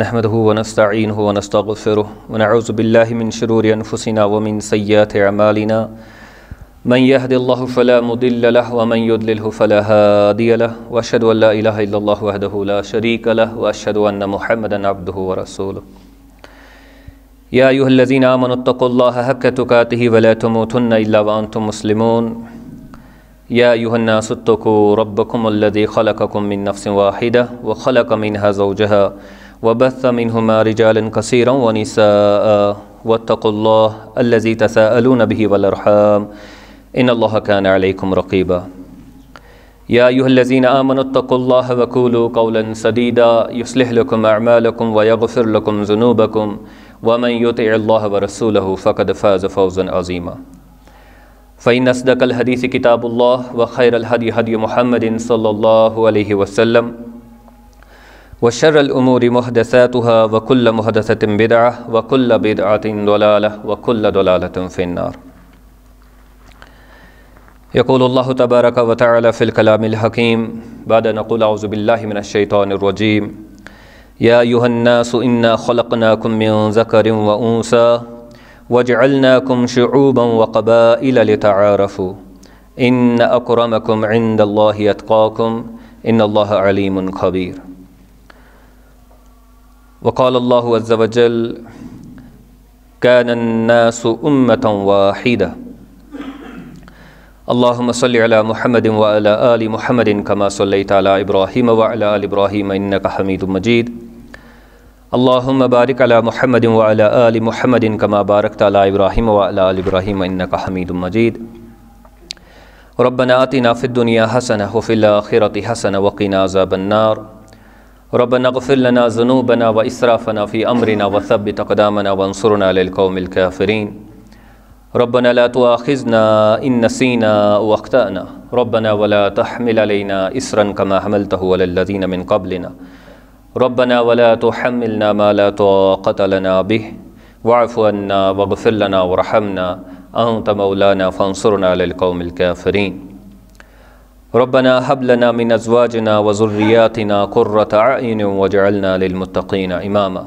नहमदुहु व नस्तईनुहु व नस्तगफिरुहु व नऊज़ु बिल्लाहि मिन शुरूरि अनफुसिना व मिन सय्यिआति अमालिना मन यहदिल्लाहु फला मुदिल्ल लहु व मन युद्लिलहु फला हादिय लहु व अशहदु अन ला इलाहा इल्लल्लाहु वहदहु ला शरीका लहु व अशहदु अन्न मुहम्मदन अब्दुहु व रसूलुहु। या अय्युहल्लज़ीना आमनुत्तक़ुल्लाहा हक़्क़ तुक़ातिहि व ला तमूतुन्ना इल्ला व अंतुम मुस्लिमून। या अय्युहन्नासु इत्तक़ू रब्बकुमुल्लज़ी ख़लक़कुम मिन नफ़्सिन वाहिदा व ख़लक़ मिनहा ज़ौजहा व बस्स मिनहुमा रिजालन कसीरन व निसाअ वत्तक़ुल्लाह अल्लज़ी तसाअलून बिही वल अर्हाम इन्नल्लाहा काना अलैकुम रक़ीबा। या अय्युहल्लज़ीना आमनुत्तक़ुल्लाहा व क़ूलू क़ौलन सदीदा युस्लिह लकुम अअमालकुम व यग़फ़िर लकुम ज़ुनूबकुम व मन युतिइल्लाह व रसूलहु फ़क़द फ़ाज़ फ़ौज़न अज़ीमा। फ़इन्न अस्दक़ल हदीस किताबुल्लाह व खैरल हदी हदी मुहम्मदिन सल्लल्लाहु अलैहि वसल्लम व शर्रल उमूरि मुहदसातुहा व कुल्ल मुहदसतिन बिदअह व कुल्ल बिदअतिन दलालह व कुल्ल दलालतिन फ़िन्नार। यक़ूलुल्लाहु तबारक व तआला फ़िल कलामिल हकीम बाद नक़ूल अऊज़ु बिल्लाहि मिनश शैतानिर रजीम। या अय्युहन्नासु इन्ना ख़लक़नाकुम मिन ज़करिन व उन्सा वजअलनाकुम शुऊबन व क़बाइल लितआरफ़ू इन्न अक्रमकुम इंदल्लाहि अत्क़ाकुम इन्नल्लाहा अलीमुन ख़बीर। वक़ालल्लाहु अज़्ज़ व जल कानन्नासु उम्मतन वाहिदा अल्लाहुम्मा सल्लि अला मुहम्मदिन व अला आलि मुहम्मदिन कमा सल्लैता अला इब्राहीम व अला आलि इब्राहीम इन्नका हमीदुम मजीद। अल्लाहुम्मा बारिक अला मुहम्मदिन व अला आलि मुहम्मदिन कमा बारकता अला इब्राहीम व अला आलि इब्राहीम इन्नका हमीदुम मजीद। रब्बना आतिना फ़िद दुनिया हसनह व फ़िल आखिरति हसनह व क़िना अज़ाबन्नार। रब्बना इग़फ़िर लना ज़ुनूबना व इसराफ़ना फ़ी अम्रिना व थब्बित अक़दामना वंसुरना अलल क़ौमिल काफ़िरीन। रब्बना ला तुआख़िज़ना इन नसीना व अख़्तअना रब्बना वला तहमिल अलैना इसरन कमा हमलतहु अलल लज़ीना मिन क़ब्लिना रब्बना वला तुहम्मिलना मा ला ताक़त लना बिहि वअफ़ु अन्ना वग़फ़िर लना वरहमना अंत मौलाना फ़ंसुरना अलल क़ौमिल काफ़िरीन। रब्बना हब लना मिन अज़वाजिना व ज़ुर्रिय्यातिना क़ुर्रत अ'युन वजअलना लिलमुत्तक़ीना इमामा।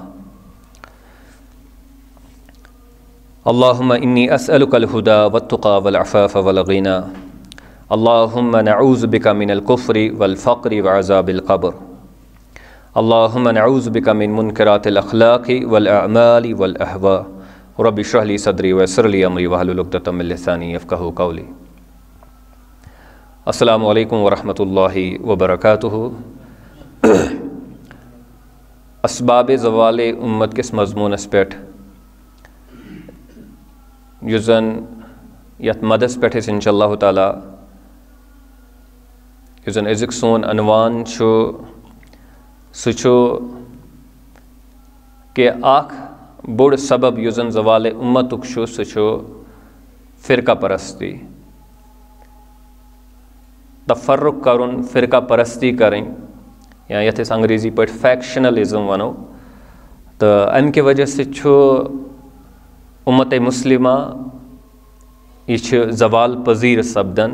अल्लाहुम्मा इन्नी अस्अलुकल हुदा वत्तुक़ा वल अफ़ाफ़ वल ग़िना। अल्लाहुम्मा नऊज़ु बिका मिनल कुफ़्रि वल फ़क़्रि व अज़ाबिल क़ब्र। अल्लाहुम्मा नऊज़ु बिका मिन मुनकरातिल अख़लाक़ि वल अअमालि वल अहवा। रब्बि इश्रह ली सदरी व यस्सिर ली अमरी वहलुल उक़दतम मिन लिसानी यफ़क़हू क़ौली। अस्सलामु अलैकुम व रहमतुल्लाहि व बरकातुहू। अस्बाब ज़वाल उम्मत किस मज़मूनस पेठ युस ज़न यथ मदस पेठ इंशाअल्लाह ताला युस ज़न अज़ुक सोन अनवान छु सु छु कि आख बोड़ सबब युस ज़न ज़वाल उम्मतुक छु सु छु फ़िरका परस्ती तफ़र्रुक़ करुन फ़िरका परस्ती करें या यथ अंग्रेज़ी पे फैक्शनलिज़म वनो तो अम के वजह से छु उम्मत मुस्लिमा यह ज़वाल पज़ीर सपदन।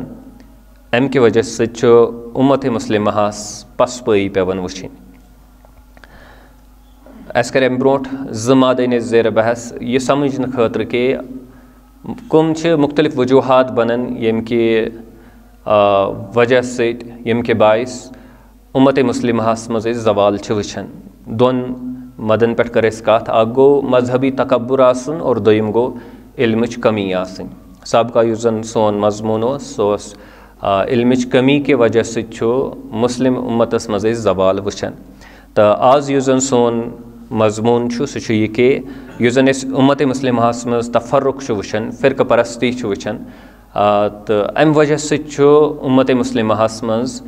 अम के वजह से छु उम्मत मुस्लिमा पसपई पेवन वुचिन। अस कर ब्रोट ज़मादन ज़ेर बहस यह समझन खतर कि कम मुख्तलिफ वजूहात बनन यम के वजह से यम के बायस उम्मत मुस्लिमास मज़ ज़वाल वुचान। दोन मदन पे कर कत अ गो मजहबी तकब्बुर आसन और दोयम गो इल्मच कमी आसन। सबका युस ज़न सोन मजमून सो इल्मच कमी के वजह से मुस्लिम उम्मतस मज़ ज़वाल वुचान। तो आज युस ज़न सोन मजमून सह यह कि युस ज़न उम्मत मुस्लिमास मज़ तफ़र्रुक़ वुचान फ़िरक़ परस्ती वुचान तो अम वजह से उम्मत मुस्लिमास मज़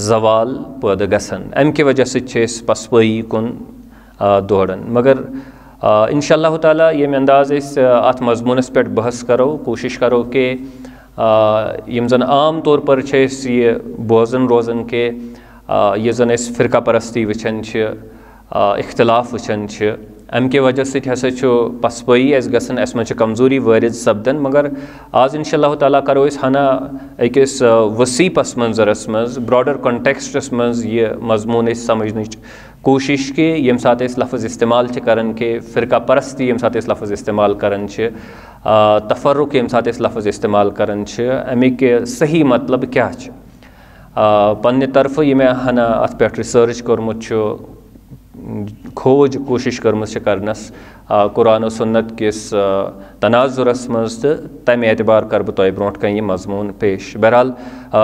ज़वाल पैदा गसान। अम के वजह से पसपई कुन दौड़न। मगर इंशाअल्लाह ताला ये अंदाज़ अत मजमूनस पे बहस करो कोशिश करो कि यम ज़न आम तौर पर ये बोजन रोज़न के ये ज़न फ़िरका परस्ती वचान इख्तिलाफ वचान अम के वजह से हसा पसपई गसन अस मज कमजोरी वारिद सपदन। मगर आज इंशाअल्लाह ताला करो हना अकिस वसी पस मंजरस मज ब्रॉडर कॉन्टेक्स्टस मज ये मजमून समझ कोशिश कि यम साथ लफ्ज़ इस्तेमाल करन के फ़िरका परस्ती यम साथ लफ्ज़ इस्तेमाल करन तफर्रुक यम साथ लफ्ज़ इस्तेमाल करन अमिक सही मतलब क्या पन्ने तरफ ये मैं हना अत पे रिसर्च कर्मुत खोज कोशिश कर्मस करनस कुरान और सुन्नत किस तनाजुरस मज तो तमे एतबार कर बह ब्रोट कन यह मजमून पेश। बहरहाल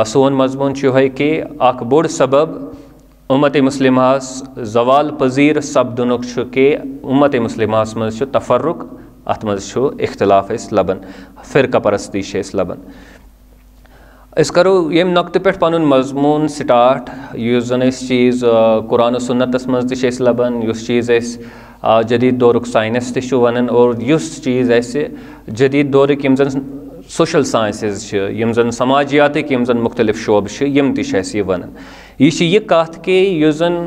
सोन मजमून यह कि अख बोड़ सबब उम्मत मुस्लिमास जवाल पजीर सपदुनुक कि उम्मत मुस्लिमास मज तफर्रुक अत मज इख्तिलाफ लबन फ़िरका परस्ती लबन। करो ये नक्त पे पन मजमून स्टार्ट युस जन चीज़ कुरान सुन्नतस मज त लबन युस चीज़ जदीद दौरुक साइंस त वन और युस चीज़ जदीद दौरुक यम जन सोशल साइंसेज यम जन समाजियातिक यम जन मुख्तलिफ शोब यम त वन यह कथ कि युस जन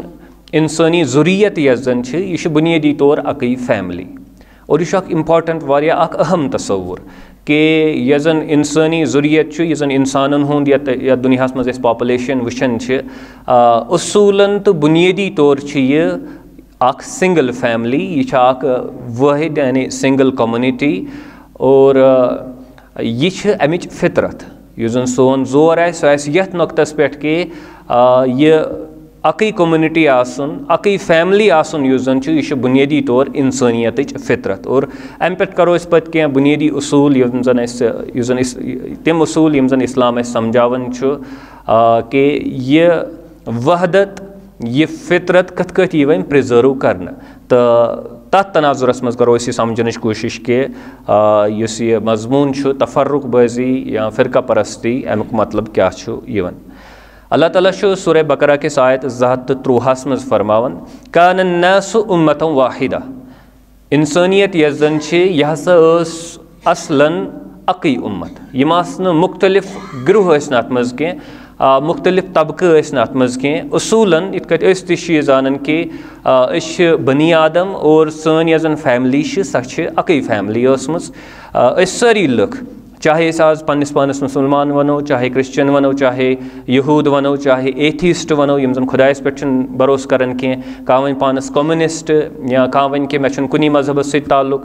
इंसानी ज़ुरियत यस जन यह बुनियादी तौर अकई फैमिली और यह इम्पॉर्टेंट वारिया अहम तस्वुर कि यह जन इंसानी ज़ुरियत यह जन इंसानन हुंद या दुनिया मज पॉपुलेशन वुचन उसूलन तो बुनियादी तौर यह सिंगल फैमिली यह वाहिद यानी सिंगल कम्युनिटी और यह अमिच फितरत यह जन सोन जोर यथ नुक्तस पे कि यह अकई कम्युनिटी आसन अकई फैमिली आसन युस जन यह बुनियादी तौर इंसानियत फितरत और अम पे करो पे क्या बुनियादी उसूल तम उसूल यम जन इस्लाम समझावन कि यह वहदत यह फितरत कथ कथ यह प्रिजर्व कर तो तथ तनाजुरस मज करो समझन कोशिश कि यह मजमून तफर्रुक बाजी या फ़िरका परस्ती अमुक मतलब क्या यवन। अल्लाह ताला सूरह बकरा के आयत 253 मज फरमावन कान अन्नासु उम्मतन वाहिदा इंसानियत यस जन यह हसा असलन अकई उम्मत यम मुख्तलिफ ग्रुह अत मज कह मुख्तलिफ तबक़े अत मज कह उसूलन इत कत जान कि बनी आदम और सन यस जन फैमिली सह अकई फैमिली सारी लुक चाहे आज पन्निस पानस मुसलमान वनो चाहे क्रिश्चियन वनो चाहे यहूद वनो चाहे एथीस्ट वनो यम जन खुदायस पे भरोस करन कह कह वन पानस कम्युनिस्ट या कह वन कि मे कुनी मजहबस सत ताल्लुक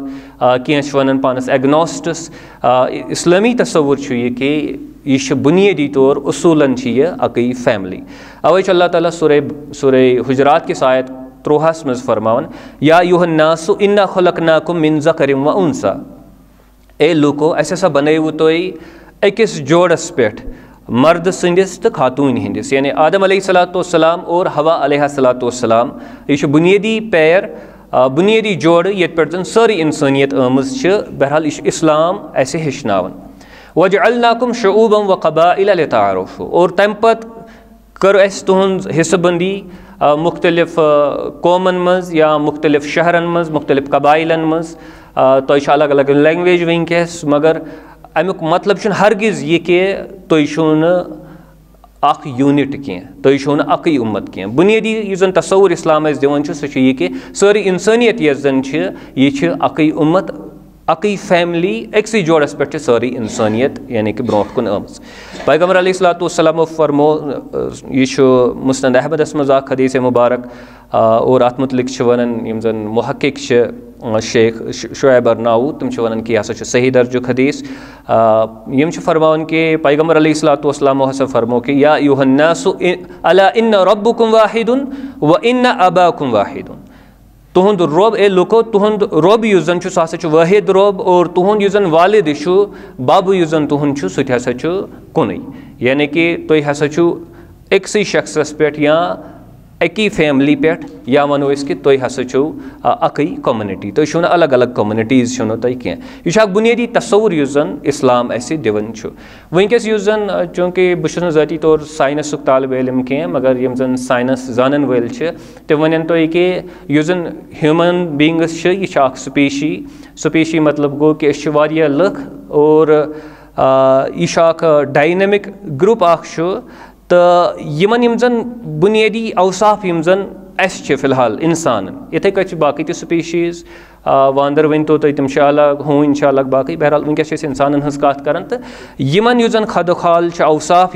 कह वन पानस एग्नोस्टस इस्लामी तस्वुर यह कि यह बुनियादी तौर उसूलन यह अकई फैमिली। अवै अल्लाह ताला सूरह हुजरात के आयत 3 मज फरमावन या अय्युहन्नासु इन्ना खलकनाकुम मिन ज़करिन व उन्सा ए लूको असा बनयु तुई अकिस जोड़स पे मर्द संदिस तो खातून हंदिस यानी आदम अलैहिस्सलाम और हवा अलैहिस्सलाम यह बुनियादी पैर बुनियादी जोड़ ये पे जन सारी इंसानियत आमज बहरहाल यह इस्लाम ऐसे हेचनावन वजअलनाकुम शुऊबन व क़बाइल लिताअरुफू और तम पत कर तुहद हिस्सबंदी मुख्तलिफ कौमन मज या मुख्तलिफ शहरन मज मुख्तलिफ कबाइलन मज तो अलग अलग लैंग्वेज वनकस मगर अमुक मतलब हरगिज यह कि तुम अख यूनिट कह तुम अकई उम्मत कह बुनियादी जन तस्वुर इस्लाम दिवान सह यह कि सारी इंसानियत यस जन यह अकई उम्मत अकई फैमिली अक्सी जोड़स पे सारी इंसानियत यानी कि ब्रोट कुन आमज। पैगम्बर अलैहिस्सलाम फरमो यह मुस्नद अहमदस मज हदीस मुबारक और अत मुतलिक वन यम जन मुहक्किक शेख शुएब अर्नाऊत तम वन कि यह सही दर्जुक हदीस यम फरमान कि पैगम्बर अलैहिस्सलाम हसा फरमो कि या अय्युहन्नासु अला इन्न रब्बुकुम वाहिदुन व इन्न अबाकुम वाहिदुन तुहद रब ए लुको तुहद रब युस जन सह वाहिद रब और तुहद युस जन वालिद बब युस जन तुहद सह हसा कुन यानी कि तुम हसा अक्सी शख्सस पे या अकी फैमिली पे या वनो कि तुम हसा अकई कम्युनिटी तुम अलग अलग कम्युनिटीज तुम कह यह बुनियादी तस्वुर युस जन इस्लाम दिवन वनकस युस जन चूँकि बहुत ज़ाती तौर साइंसुक तालब इल्म कह मगर यम जन साइंस जानन वल तम वन तुम कि युस जन ह्यूमन बींगस यह स्पीशी मतलब गो कि लुक और यह डायनेमिक ग्रुप तो यमन यम जन बुनियादी अवसाफ यम जन अस फिलहाल इंसान इथे कट बाकी त स्पीशीज़ वांदर वन तो तुम अलग हून अलग बाकी बहरहाल वनकस इंसान हज कत कर तो यमन युस खद खाल अवसाफ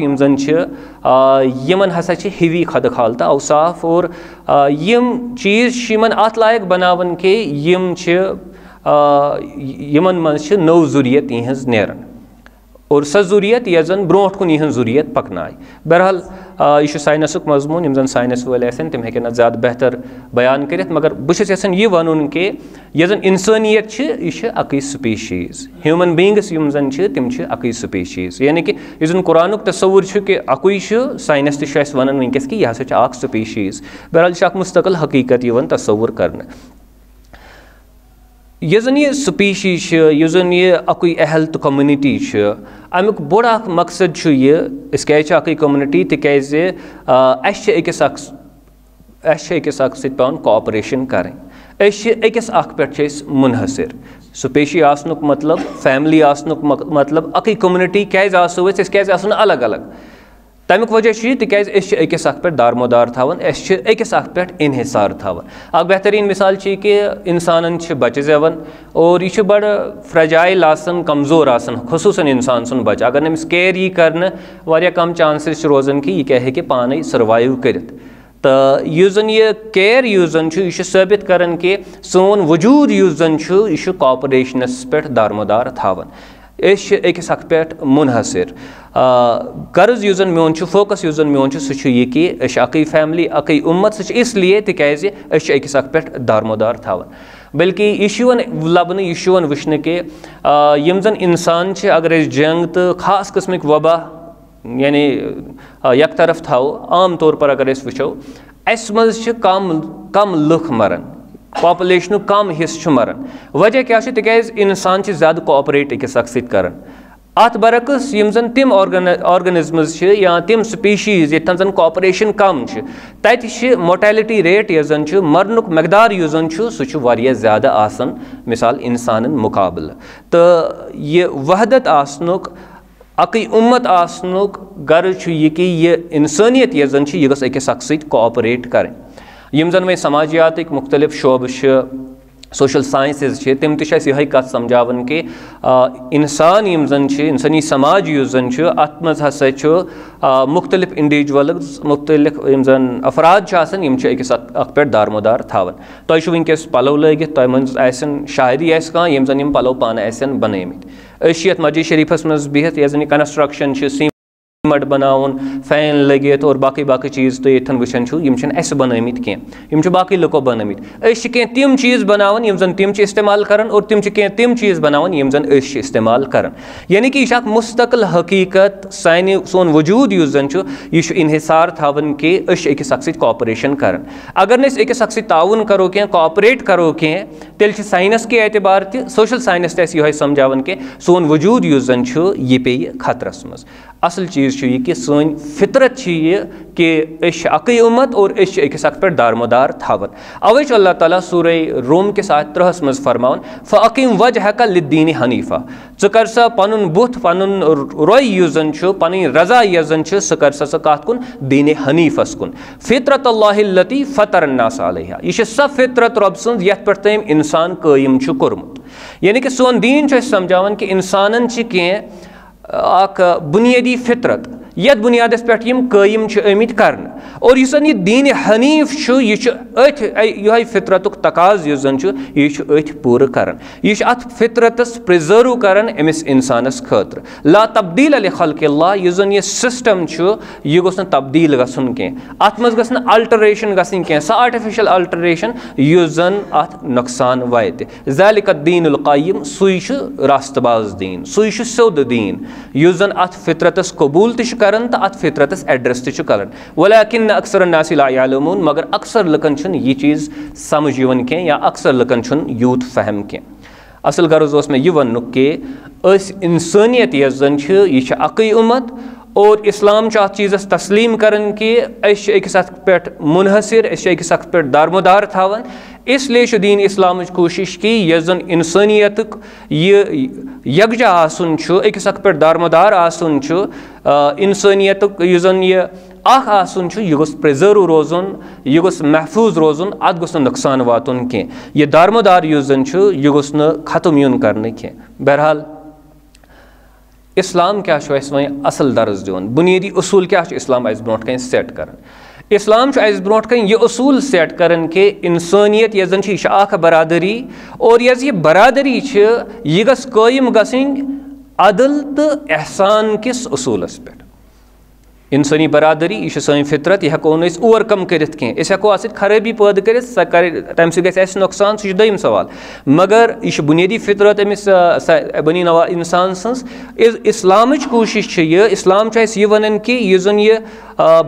यमन हसा हेवी खद खाल तो अवसाफ और यम चीज़ अत लायक बनावन के यमन मज नव जुरियत यहज नेरन और सह जुरियत यह जन ब्रोट कुन यहज जुरियत पकनाय बहरहाल यह साइनसुक मजमून यम जन साइनस वल तम हेकन ज़्यादा बेहतर बयान करित मगर बस यसान यह वन कि यह जन इंसानियत यह अक स्पीशीज़ ह्यूमन बींग्स यम जन तम अक स्पीशीज़ यानी कि यह जन कुरानुक तस्वुर कि अकुई साइनस तस वन वनकस कि यह हसा स्पीशीज़ बहरहाल यह मुस्तकिल हकीकत यह तस्वुर करने यह जन यह स्पीशीज़ यह जन यह अकुई अहल तो कम्युनिटी अमुक बोड़ मकसद यह क्या कम्युनिटी तिकाज अकिस पेवान कोऑपरेशन करें अकिस पे मुनहसर स्पेशी आसनुक मतलब फैमिली आसनुक मतलब अक कम्युनिटी क्या अलग अलग तमिक वजह तिकाज अकिस पे दारमोदार थावन अकिस पे इन्हिसार थावन अक बेहतरीन मिसाल कि इंसान बच्चे जेवन और यह बड़ फ्रजाइल कमज़ोर खुसूसन इंसान सुन बच्चा अगर नमिस केयर यी करने वारिया कम चांसेस रोजन कि यह क्या हेकि पाने सर्वाइव करित तो यह जन यह केयर यह साबित करन कि सोन वजूद यह कोऑपरेशनस पे दारमोदार थावन अकिस हक पे मुनहसर गर्ज यह मोन फोकस यह मोन सह यह कि अक फैमिली अक उम्मत सह इसलिए तिकाज अकिस हक पे दारमोदार थावन बल्कि यह लबन यह वुचन कि यम जन इंसान अगर जंग तो खास किस्मिक वबा यानी यक तरफ थाओ आम तौर पर अगर वो अस मज कम लुख मरन पॉपुलेशन कम हिस्स मरन वजह क्या तिकाज इंसान ज़्यादा कोऑपरेट अकिस अक सत करन अत बरक्स यम जन तिम ऑर्गेनिजम्स या तिम स्पीशीज़ ये जन कोऑपरेशन कम तत मोर्टेलिटी रेट यह जन मरनुक मकदार यह जन सह वारिया ज़्यादा आसन मिसाल इंसान मुकाबल तो यह वहदत आसनुक अक उम्मत आसनुक गर्ज यह कि यह इंसानियत यह जन यह गस अकिस अक सत कोऑपरेट करें यम जन वह समाजियात मुख्तलिफ शोब सोशल साइंसेज तम तह कत समझावन कि इंसान यम जन इंसानी समाज यह जन अत मज हसा मुख्तलिफ इंडिविजुअल्स मुख्तलिफ यम जन अफराद यम अकिस अक पे दारमोदार थावन तुह वनकस पलव लगित तुह मज शायरी यम जन यम पलव पान बनमित ये मस्जिद शरीफस मज बिहत यह जन कंस्ट्रक्शन सीमेंट बनावन फैन लगित और बाकी बाकी चीज़ तो ये वुचान यम बनमित कह बाकी लुको बनमित कह तिम चीज़ बनावन यम जन तिम इस्तेमाल करन और तिम चीज़ बनावन यम जन इस्तेमाल करन यानी कि यह मुस्तकिल हकीकत सोन वजूद यह जन यह इन्हिसार थावन कि अकिस अक सत कोऑपरेशन करन अगर न अकिस अक सत ताउन करो कह कोऑपरेट करो कह तेल साइंस के एतबार सोशल साइंस यह समझावन कि सोन वजूद यह जन यह पे खतरस मज असल चीज़ यह कि सोन फितरत यह कि अक उम्मत और अकिस अक पे दारमोदार थावन अवे अल्लाह ताला सूरे रोम के 3 मज फरमान फ़अक़िम वजहक लिद्दीन हनीफ़ा ज़ कर सा पनुन बुथ पनुन रोय यह जन पन रजा यह जन सह कर सा कत कुन दीन हनीफ़स कुन फितरत अल्लाहिल्लती फ़तरन्नास अलैहा यह सह फितरत रब सन्ज यथ पे तम इंसान कायम कोरमुत यानी कि सोन दीन समझावन कि इंसानन अक बुनियादी फितरत यथ बुनियादस पे कायम आमित कर और यह दीन हनीफ यह फितरतुक तकाज यह जन यह पूर कर यह अत फितरतस प्रिजर्व कर अमिस इंसानस खतर ला तब्दील अल खल्क़िल्लाह यह जन यह सिस्टम यह गोस तब्दील गसन कह अत मज गस अल्टरेशन गसन कह सा आर्टिफिशियल अल्टरेशन यह जन अत नुकसान वात ज़ालिक दीनुल क़य्यिम सुई रास्तबाज दीन सुई सोद दीन यह जन अत फितरतस कबूल करन तो अत फितरतस एड्रेस कर वलाकिन अक्सर नास ला यालमून मगर अक्सर लुकन यह चीज़ समझ यवन कह या अक्सर लुकन यूत फहम कह असल गर्ज मे यह वन कि इंसानियत यह जन यह अक उम्मत और इस्लाम अत चीज़ तस्लीम करन कि अकिस अक पे मुनहसर अकिस अक पे दारमोदार थावन इसलिए दीन इस्लाम कोशिश की यह जन इंसानियत यह यकजा आसन अकिस अक पे दारमोदार आसन इंसानियत यह जन यह अख आसुन छु यह गोस प्रिजर्व रोजुन यह गोस महफूज रोजुन अत गोस नुकसान वातुन के यह दारमोदार युस जन छु यह गोस न खत्म युन करने के। बहरहाल इस्लाम क्या वह असल दर्ज दिवन बुनियादी उसूल क्या इस्लाम अस ब्रोट कन सेट कर इस्लाम अस ब्रोट कन यह उसूल सेट करन के इंसानियत यह जन यह बरादरी और यह बरादरी यह गस कायम गसिन अदल तो एहसान किस उसूलस पे इंसानी बरादरी यह सन फितरत यह हको ओवरकम कर हको खराबी पैदा कर तम स नुकसान सह दोयम सवाल मगर यह बुनियादी फितरत अमिस बनी नवा इंसान सज इस्लाम कोशिश इस्लाम यह वन कि यह जन यह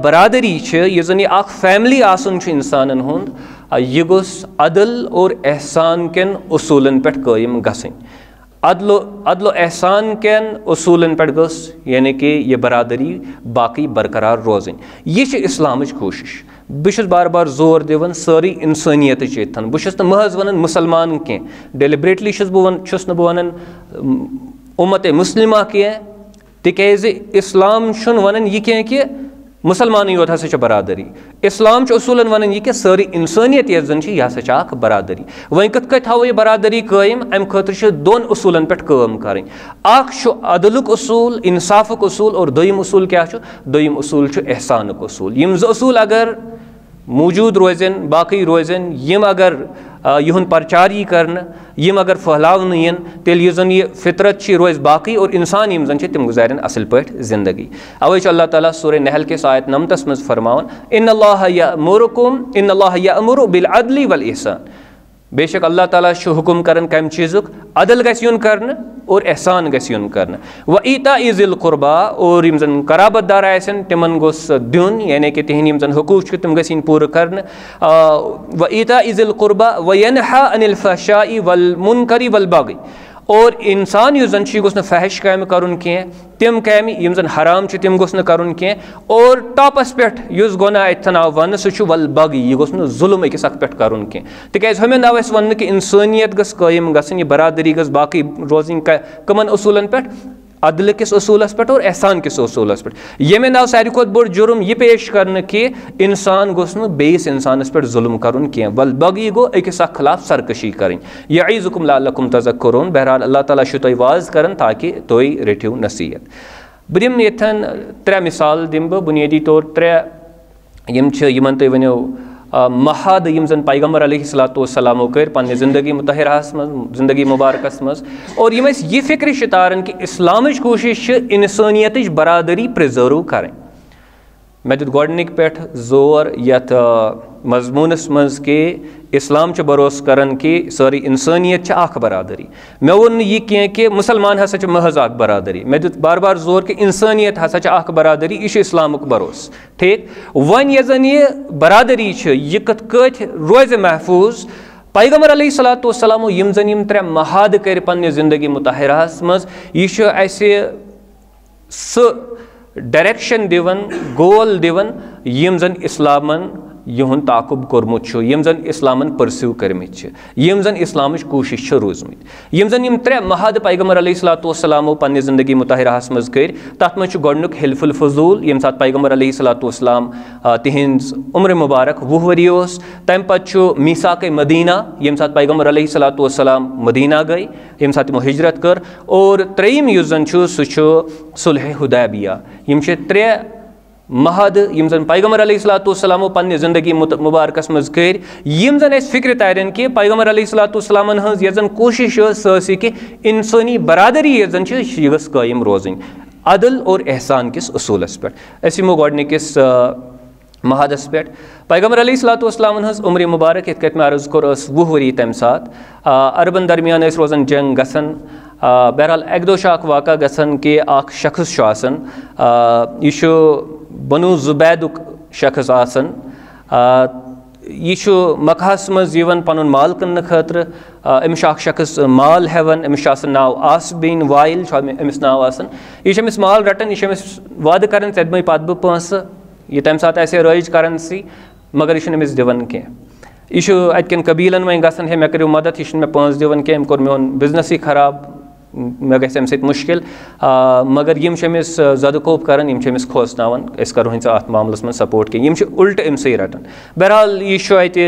बरादरी यह जन यह फैमिली आसन इंसान हुंद यह गोस अदल और एहसान केन उसूलन पे कायम गसिन अदलो एहसान केन उसूलन पे गस यानी कि यह बरादरी बाकी बरकरार रोजन यह इस्लाम कोशिश बस बार बार जोर दिवन सारी इंसानियत येतन बस महज वन मुसलमान कह डेलिबरेटली बह वन उम्मत मुस्लिमा कह तिज इस्लाम वन यह कह कि मुसलमान योत हसा बरादरी इस्लाम उसूलन वन यह कि सारी इंसानियत यह जन यह हसा बरादरी वह कत थो यह बरादरी कायम अम खतर दोन उसूलन पे काम कर अदलुक उसूल इंसाफुक उसूल और दोयम उसूल क्या दोयम उसूल एहसानुक उसूल यम उसूल अगर मौजूद रोजन बाकी रोजन यम अगर युन प्रचार यी करन यम अगर फहलावन यन तेल यह जन यह फितरत रोज बाकी और इंसान यम जन तिम गुजारन असल पे जिंदगी अवे अल्लाह ताला सूरह नहल के आयत 9 मज फरमावन इन्नल्लाह यअमुरु बिल अदली वल इहसान बेशक अल्लाह ताला हुकुम करन कम चीज़ुक अदल गन करन और एहसान गन करन व ईता इज़िल कुर्बा और यम जन कराबतदार आसन तिमन गोस दिन यानी कि तिहन यम जन हुकूक तिम गसिन पूरा करन व ईता इज़िल कुर्बा व यनहा अनिल फहशाई वल मुनकरी वल बागी और इंसान यह जन गोस फहश काम करुन कह तिम काम यम जन हराम तिम गोस करुन कह और टॉपस पे गुनाह अतन आव वन सह वल बगी यह गोस जुल्म अकिस अख पे करुन कह तिज हमें आव वन कि इंसानियत गस कायम गसन यह बरादरी गस बाकी रोजन कमन उसूलन पे अदल किस उसूलस पे और एहसान किस उसूलस पे ये नाव सारी खुद बोड़ जुर्म यह पेश करने कि इंसान गोस बेस इंसानस पे जुल्म करुन कह वल बगी गो अकिस खिलाफ सरकशी करें यईज़ुकुम लअल्लकुम तज़क्करून। बहरहाल अल्लाह ताला तुह वाज कर ताकि तुह रटिव नसीहत बह दिम यन 3 मिसाल दिम बह बुनियादी तौर 3 यम तुह वनो महाद यम जन पैगम्बर अलैहिस्सलातु कर पन्ने ज़िंदगी मुतहरास मज ज़िंदगी मुबारकस मज और यम यह फिक्र तारन कि इस्लाम कोशिश इंसानियत बरादरी प्रिजर्व करें मे दुत गोडनिक पे जोर यथ मजमूनस मज के इस्लाम भरोस करन कि सारी इंसानियत अख बरादरी मे वोन यह कह कि मुसलमान हसा महज अख बरादरी मे दुत बार बार जोर कि इंसानियत हसा अख बरादरी यह इस्लामुक भरोस ठीक वन यह जन यह बरादरी यह कत रोज महफूज पैगम्बर अलैहिस्सलातु वस्सलामो यम जन यम 3 महाद कर पन्ने ज़िंदगी मुतहरास मज यह स डायरेक्शन दिवन गोल दिवन यम जन इस्लामन यहुन ताकुब कोरमुत यम जन इस्लामन परस्यू करमित यम जन इस्लाम कोशिश रोजमित यम जन यम 3 महाद पैगम्बर अलैहिस्सलातु वस्सलामो पन्ने ज़िंदगी मुतहरास मज कर तथ मज गोडनुक हिल्फुल फजूल यम साथ पैगम्बर अलैहिस्सलातु वस्सलाम तिहिंज उम्र मुबारक 20 वरी तम पे मीसाक मदीना यम साथ पैगम्बर अलैहिस्सलातु वस्सलाम मदीना गई यम साथ तिमो हिजरत कर और 3 युस जन सह सुलह हुदैबिया यम 3 महद यम जन पैगम्बर अलैहिस्सलातु वस्सलामो पन्ने ज़िंदगी मुबारकस मज कर यम जन फिक्र तारन कि पैगम्बर अलैहिस्सलातु वस्सलामन हज यह जन कोशिश सी कि इंसानी बरादरी यह जन यह गस कायम रोजन अदल और एहसान किस उसूलस पे यमो गोडनिकिस महादस पे पैगम्बर अलैहिस्सलातु वस्सलामन हज उम्र मुबारक यथ कत मे अर्ज कोर 20 वरी तम सात अरबन दरमियान रोजन जंग गसन बहरहाल एक दो वाक़ा गसन कि शख्स यह बनु ज़ुबैदुक शख्स आसन यह मकहस मज यवन पनुन माल कन्न खतर अमिस शख्स माल हेवन अमिस नाव आस बिन वाइल अमिस नाव आसन यह अमिस माल रटन यह अमिस वाद कर ऐ दिम पत बह पंस यह तम सात रज कर मगर यह अमिस दिवन कह यह अतकन कबीलन वह गसन हे मे करो मदद यह मे पंस दिवन कह कोर मोन बिजनस खराब मे गژھِ अमि सۭتۍ मुश्किल मगर यिम छ अमिस ज़दकोप करन यिम छ अमिस खोसनावन अस करो हिंसा अत मामलस में सपोर्ट के यिम छ उल्ट अमसे रटन बहरहाल यह छ अति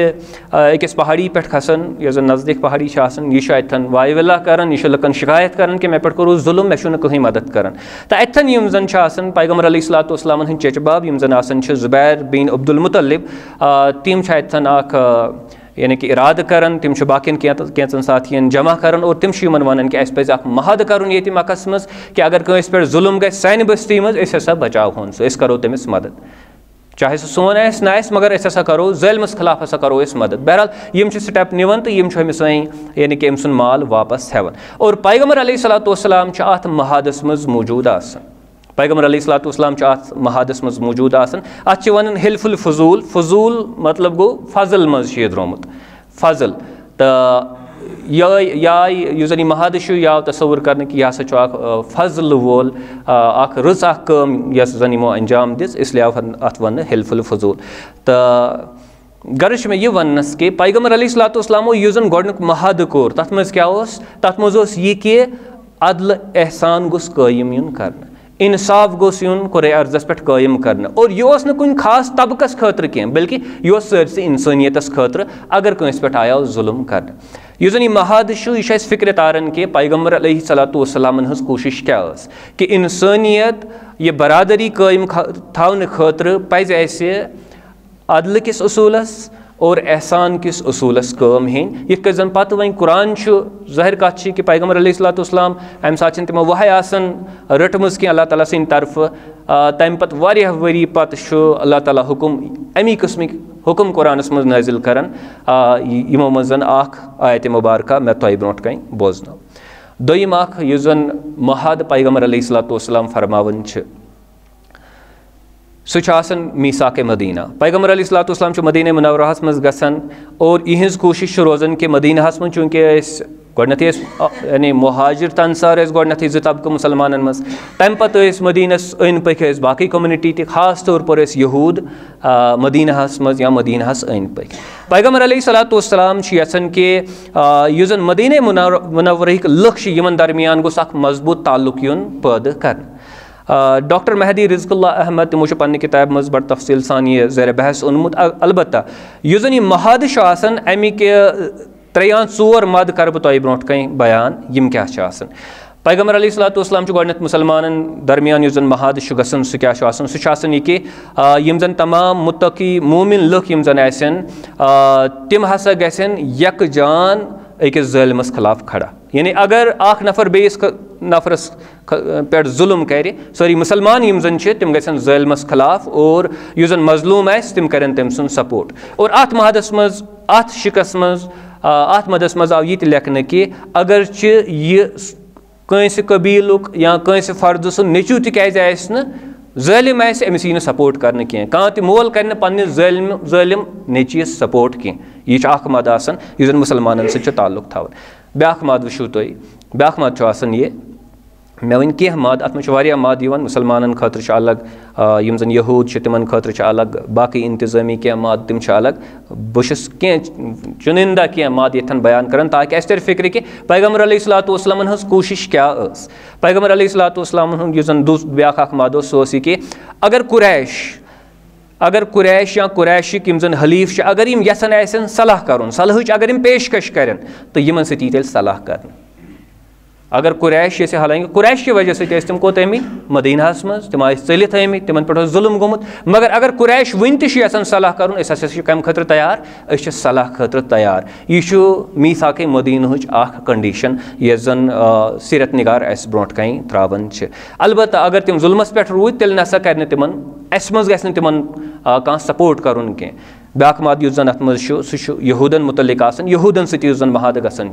अकिस पहाड़ी पे खसन यह जन नज़दीक पहाड़ी छ आसन यह छ अतन वायविल्ला करन यह छ लुकन शिकायत करन कि मे पे करो जुल्म मे छु न कहीं मदद करन तो अतन यिम जन छ आसन पैगंबर अलैहिस्सलातु वस्सलाम हन चचबाब यिम जन आसन छ ज़ुबैर बिन अब्दुल मुत्तलिब तिम छ अतन अख यानी कि इराद करन तिम बाकिन कैंचन साथियन जमा करन और तिम वन कि पे महद कर ये मकस मज कि अगर कंस पे जुल्म ग सान बस्ती मज हसा बचाव होन सो करो तमिस मदद चाहे सह सोन आस ना मगर हसा करो ज़ालिमस खिलाफ हसा करो मदद बहरहाल यिम स्टेप निवन तो यिम अमिस यानी कि अम माल वापस हेवन और पैगंबर अलैहिस्सलातु वस्सलाम अत महादस मज मौजूद आसन पैगंबर अलैहिस्सलातु वस्सलाम अत महादस मज मौजूद आसन अत वन हिल्फुल फजूल फजूल मतलब गो फजल मज द्रोमुत फजल तो यह जन महाद याव तस्वुर कर कि यह हसा फजल वोल रच कम यस जन यमो अंजाम दिस इसलिए अत वन हिल्फुल फजूल तो गर्ज मे यह वनस कि पैगंबर अलैहिस्सलातु वस्सलामो यह जन गोडनुक महद कोर तथ मज क्या तथ मज यह कि अदल एहसान गुस कायम युन करन इंसाफ गोस यून कुरे अर्जस पे कायम करना और यह न कुन खास तबकस खतर कह बल्कि यह सरसी इंसानियतस खतर अगर कंस पे आया जुल्म कर यह जन महाद यह फिक्र तारन कि पैगंबर अलैहिस्सलातु वस्सलाम हज कोशिश क्या कि इंसानियत यह बरादरी कायम थावन खतर पज अदल किस उसूलस और एहसान किस उसूलस काम हेन यह जन पत वन कुरान ज़ाहिर कत कि पैगंबर अलैहिस्सलातु वस्सलाम अमि सात तमो वहाय आसन रटम कि अल्लाह ताला सिंद तरफ तम पत वारिया वरी पत अल्लाह ताला हुकुम अमी किस्मिक हुकुम कुरानस मज नाजिल करन यमो मज आयत मुबारका मे तोह ब्रोट कन बोजनो दोयम यह जन महाद पैगंबर अलैहिस्सलातु वस्सलाम फरमावन सह मीसाक मदीना पैगंबर अलैहिस्सलातु वस्सलाम मदीना मुनव्वरहस मज गसन और इहज कोशिश रोजन कि मदीनाहस मज चूँकि गोडनथ यानी मुहाजिर तो अंसार गोडनथ जो तबक मुसलमान मज तम पत मदीनस अंद पक बाकी कम्युनिटी ति खास तौर पर यहूद मदीनाहस मज या मदीनाहस अंद पक पैगंबर अलैहिस्सलातु वस्सलाम यसन कि यह जन मदीना मुनव्वरहिक लुक यमन दरमियान गोस अख मजबूत ताल्लुक युन पैदा कर डॉक्टर महदी रिज़्क़ुल्लाह अहमद तमो पन्ने किताब मज बड़ तफसील सान यह ज़ेर बहस ओनमुत अलबत्ता यह जन यह महद आसन अमिक 3-4 मद कर बह तोह ब्रोट कन बयान यम क्या पैगंबर अलैहिस्सलातु वस्सलाम गोडनथ मुसलमान दरमियान यह जन महद गसन सह क्या सह यह कि यम जन तमाम मुत्तकी मोमिन लुक यम जन आसन तिम हसा गसन यकजान अकिस ज़ालिमस खिलाफ खड़ा यानी अगर अख नफर बेस नफरस पे जुल्म कर सारी मुसलमान यम जन तिम गसन ज़ालिमस खिलाफ और यह जन मजलूम तिम करें तम सुन सपोर्ट और अत महदस मज अत शिकस मज अत मदस मज आव यह लेखन कि अगर यह कंस कबीलुक या कंस फर्द सुन नेचू तक ज़ालिम अमिस यी सपोर्ट कर कह तह मोल कर पे ज़ालिम नेचीस सपोर्ट कह यह मद आसन यह जन मुसलमान सत ताल्लुक थवन ब्या मद वो तुम ब्या मद ये मे वन कह मद अत मे मद मुसलमान खतर अलग यम जन यहूद तिमन खतर अलग बाकी इंतजामी कह मद तम अलग बस कह चुनिंदा कह मद यन बयान कर ताकि अस तर फिक्र कि पैगंबर अलैहिस्सलातु वस्सलाम हज कोशिश क्या पैगंबर अलैहिस्सलातु वस्सलाम यह जन ब्या मद सह कि अगर कुरैश या कुरैशिक यम जन हलीफ अगर यम यसन आसन सलाह कर सलाह अगर यम पेशकश करें तो यमन सती तेल सलाह कर अगर कुरैश जैसे हालांकि कुरैश की वजह से तम कोत मदीनाहस मज तम चलित तिमन पे जुल्म गोमुत मगर अगर कुरैश वन तन सलाह कर कम खतर तैयार सलाह खतर तैयार यह मीसाक मदीना कंडीशन यह जन सीरत निगार अस ब्रोट कन त्रावन अलबत्ता अगर तम जुल्मस पे रूद तेल नसा कर तिमन अस मज गि तिमन कह सपोर्ट कर कह ब्या मद जन अत मज सह यहूदन मुतलिक यहूदन सत जन महद गसन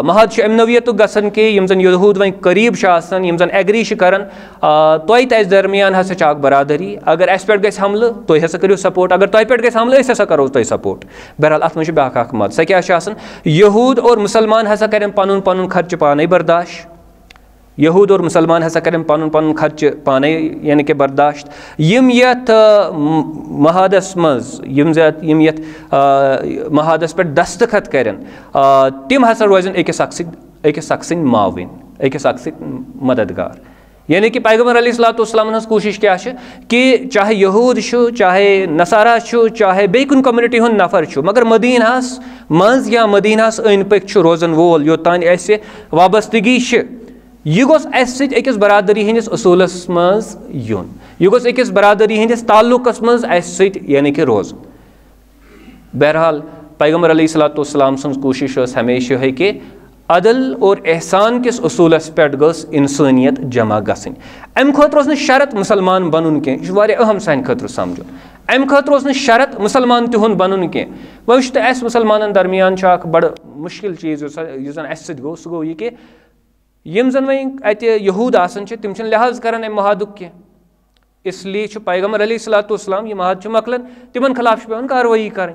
महद अमि नवियत गसन कि यम जन यहूद वन करीब यम जन एग्री कर तोह तस दरमियान हसा बरादरी अगर अस पे गस हमल तुम हसा करो सपोर्ट अगर तुह पे गस हमल हसा करो तुम सपोर्ट बहरहाल अत मज ब्या मद सह क्या यहूद और मुसलमान हसा करें पन पन खर्च पाने बर्दाश्त यहूद और मुसलमान हसा करें पन पन खर्च पाने यानी कि बर्दाश्त यम यथ महादस मज यम यथ महादस पे दस्तखत करें तिम हसा रोजन अकिस अक्सिन माविन अकिस अक्स मददगार। यानी कि पैगम्बर अलैहिस्सलाम हज़ कोशिश क्या कि चाहे यहूद चाहे नसारा चाहे बे कुन कम्युनिटी हुंद नफर मगर मदीनास मज या मदीनास अंद पक रोजन वोल योतान ऐसे वाबस्तगी यह गोस अकिस बरादरी हंदिस असूलस मज युन, यह गोस अकिस बरादरी हंदिस ताल्लुकस मज यानी कि रोज। बहरहाल पैगम्बर अलैहिस्सलाम सं कोशिश हमेशा है कि अदल और एहसान किस असूलस पे गस इंसानियत जमा गसन। अम खतर शरत मुसलमान बनन कह अहम सान खतर समझुन। अम खतर शरत मुसलमान तिहुंद बनन कह। वो अस मुसलमान दरमियान बड़ मुश्किल चीज़ जन अस गो सह गो यह कि यम जन वह अत यहूद आसन तिम लिहाज कर अम महादुक कह, इसलिए पैगम्बर अलैहिस्सलाम यह महाद मकलन तिमन खिलाफ पेवन कार्रवाई कर।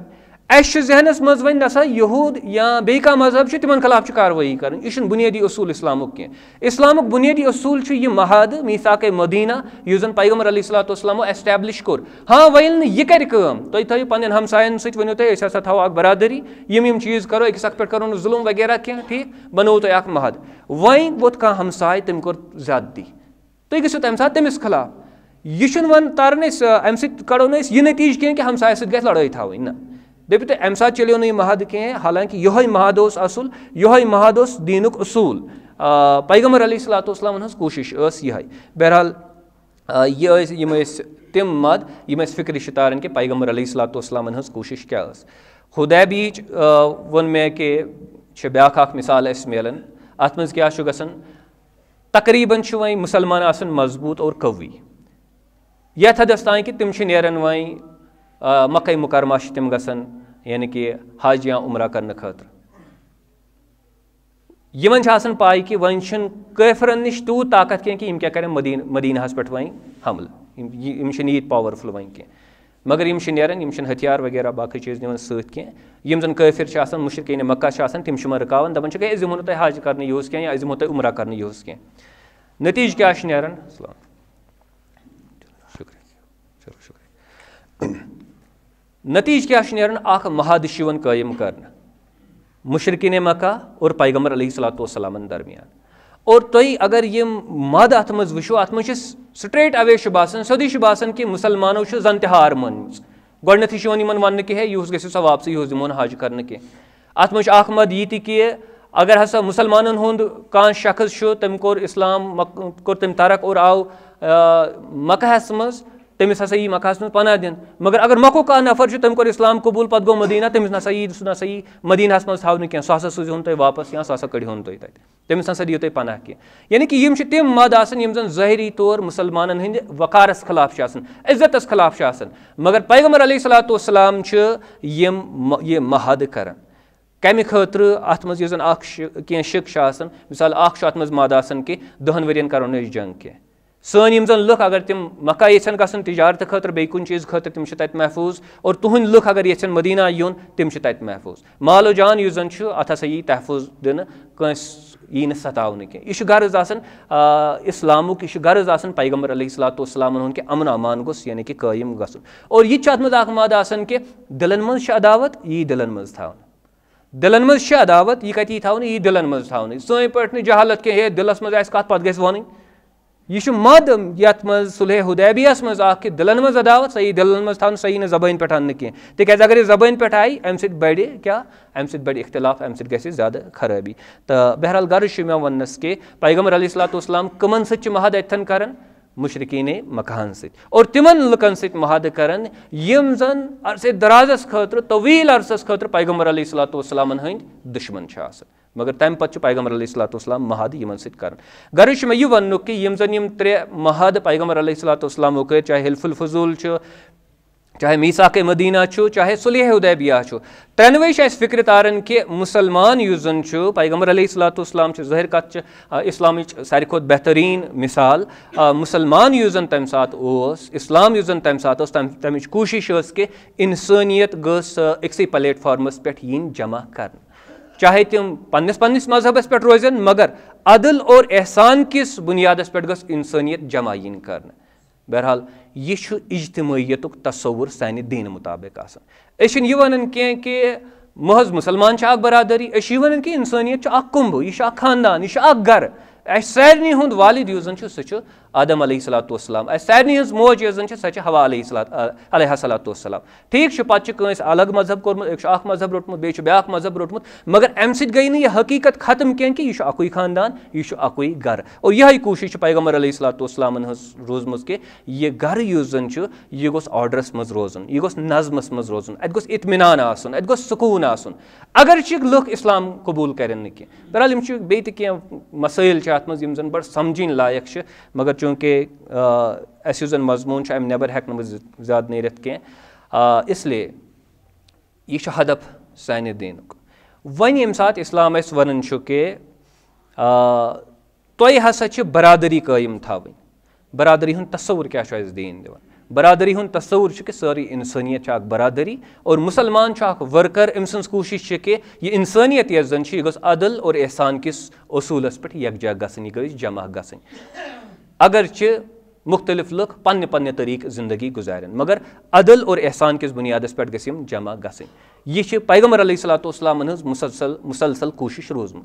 अस जहनस मज वन नसा यहूद या बे मजहब तिमन खिलाफ कार्रवाई कर, यह बुनियादी असूल इस्लामुक कह। इस्लामुक बुनियादी असूल यह महाद मीसाक मदीना युस जन पैगम्बर अलैहिस्सलाम एस्टैब्लिश कोर। हाँ वल यह कर तुम थो पन्न हमसायन सत वनो तुम थो बरादरी यम चीज़ करो अकिस अख पे करो जुल्म वगैरह कह, ठीक बनो तुम महद। वह वोत कह हमसाय तम कोर ज्यादती, तुम गो तम सात तमिस खिलाफ। यह वन तारन अम सड़ो यह नतीज कह कि हमसाय सत गई लड़ाई थी ना दपो तुम अम सात चलो नह महद कह। हालांकि यह महद असल, यह महद दीनुक असूल। पैगम्बर अलैहिस्सलाम हज़ कोशिश यह। बहरहाल यह तम मद यम फिक्र तारन कि पैगम्बर अलैहिस्सलाम हज़ कोशिश क्या। हुदैबियच वोन मे कि ब्याख मिसाल मिलान अत मज क्या गसन तकरीबन वह मुसलमान आसन मजबूत और कवी यथ हदस तान कि तिम नेरन वह मक्का मुकरमा तिम गसन यानी कि हज या उमरा करने खतर। यमन पाई कि वन काफिरन निश तूत ताकत कह कि क्या करें मदीना पे वह हमल, यीत पावरफुल वन कह। मगर यम नेरन यम हथियार वगैरह बाकी चीज़ निवन सत कह। यम जन काफिर मुशरिकीन मक्का तिम रुकावन दपान अस दिमो तुम हज कर यूस कह या दिमो तुम उमरा कर यूस कह। नतीज क्या नेरन। नतीज क्या नेरन अख महद कायम कर मुशरिकीन मक्का और पैगम्बर अलैहिस्सलाम दरमियान। और तुम अगर यह मद अत मज वो अत मज स्ट्रेट अवे बासान सोदी बासान कि मुसलमानों जन हार मन गोडनथ वन कि यूस गो सा वापसी यूस दिमो हज कर कह। अत मज मद यह कि अगर हसा मुसलमान हुंद कह शख्स तम कोर इस्लाम कोर तम तरक और आव मक्काहस मज तमिस हसा यी मक्काहस मज पनाह दिन। मगर अगर मक्को कह नफर तम कोर इस्लाम कबूल पे गो मदीना तमिस नसा यी मदीनाहस मज थो कह सह सूझन तुम वापस या सह कड़न तुम तमिस नसा दियो तुम पनाह कह। यानी कि यम तम मद यम जन ज़ाहिरी तौर मुसलमान हंद वकारस खिलाफ इज्जतस खिलाफ मगर पैगम्बर अलैहिस्सलाम यह महद कर कम खतर अत मज जन कह शिक मिसाल अत मज मद कि 10 वरियन करो जंग कह। सन यम जन लुक अगर तिम मक्का यन गसन तिजारत खतर बे कुन चीज़ खतर तिम तत महफूज और तुहंद लुक अगर यन मदीना युन तिम तत महफूज। मालो जान युस जन अत हसा यी तहफूज दिन कंस यी न सतावन कह। यह गर्ज इस्लामुक यह गर्ज पैगम्बर अलैहिस्सलाम कि अमन अमान गोस यानी कि कायम गसन। और यह अत मज मद कि दिलन मज अदावत यी दिलन मज थवन, दिलन मज अदावत यह कत थवन यी दिलन मज थवन। सन पे जहालत कह दिलस मज कत पे गई वन यह मद यथ मज सुलह हुदैबियस मज कि दिलन मज अदावत सही दिलन मज थवन सही न जबान पे अन्न कह। तिक अगर जबान पे आई अम बढ़ क्या अम बढ़ इख्तिलाफ अम गि ज्यादा खराबी। तो बहरहाल गर्ज मे वनस कि पैगम्बर अलैहिस्सलाम कमन सत महद अतन कर मुशरिकीन मक्काहन सत और तिमन लुकन सत महद कर यम जन अरसे दराजस खतर तवील अरसस खतर पैगम्बर अलैहिस्सलाम हंद दुश्मन मगर तम पे पैगम्बर अलैहिस्सलाम महद यमन सत कर। गर्ज मे यह वन कि यम जन यम 3 महद पैगम्बर अलैहिस्सलाम कर चाहे हिल्फुल फजूल चाहे मीसाक मदीना चाहे सुलह हुदैबिया त्रेनवे फिक्र तारन कि मुसलमान युस जन पैगम्बर अलैहिस्सलाम ज़ाहिर कत इस्लाम सारी खुद बेहतरीन मिसाल मुसलमान युस जन तम सात इस्लाम युस जन तम सात तमिच कोशिश कि इंसानियत गस अक्सै प्लेटफॉर्मस पे यीन जमा कर चाहे तुम पन्निस मजहबस पे रोजन मगर अदल और एहसान किस बुनियादस पे गस इंसानियत जमा यीन कर। बहरहाल यह इज्तिमाइयतुक तस्वुर सानि दीन मुताबिक यह वन कि महज मुसलमान बरादरी वन कि इंसानियत कुंभ यह खानदान यह घर सारे हुंद वालिद युस जन सह आदम अलैहिस्सलातु वस्सलाम, सारे हज मोज यस जन सह हवा अलैहिस्सलाम। ठीक पत कंस अलग मजहब कोर्मुत, एक मजहब रोटमुत बे ब्या मजहब रोटमुत, मगर अम सत गई यह हकीकत खत्म कह कि यह अकुई खानदान, यह अकुई घर। और यह कोशिश पैगम्बर अलैहिस्सलातु वस्सलामन रोजम कि यह घर युस जन यह गोस ऑर्डरस मज रोजन, यह गोस नज़मस मज रोजन, अत गोस इत्मिनान आसन, अत गोस सुकून आसन। अगर लुक इस्लाम कबूल करें न कह बहरहाल यम बे मसाइल अत मज यम जन बड़ समझिन लायक, मगर चूंकि अस जन मजमून अम नबर हेक ज्यादा नेरित कह, इसलिए यह हदफ सानि दीनुक। वन यम सात इस्लाम अस वन कि तुम हसा बरादरी कायम थवन, बरादरी हुंद तस्वुर क्या दीन दिवान, बरादरी हुंद तस्वुर कि सारी इंसानियत बरादरी, और मुसलमान वर्कर, अम सज कोशिश कि यह इंसानियत यस जन यह अदल और एहसान किस उसूलस पे यकजा गसन, यह गई जमा गसन। अगरचे मुख्तलिफ लुक पन्ने पन्ने तरीक जिंदगी गुजारन, मगर अदल और एहसान किस बुनियादस पे गम जमा गसन। यह पैगम्बर अलैहिस्सलातु वस्सलाम हज मुसलसल कोशिश रोजम।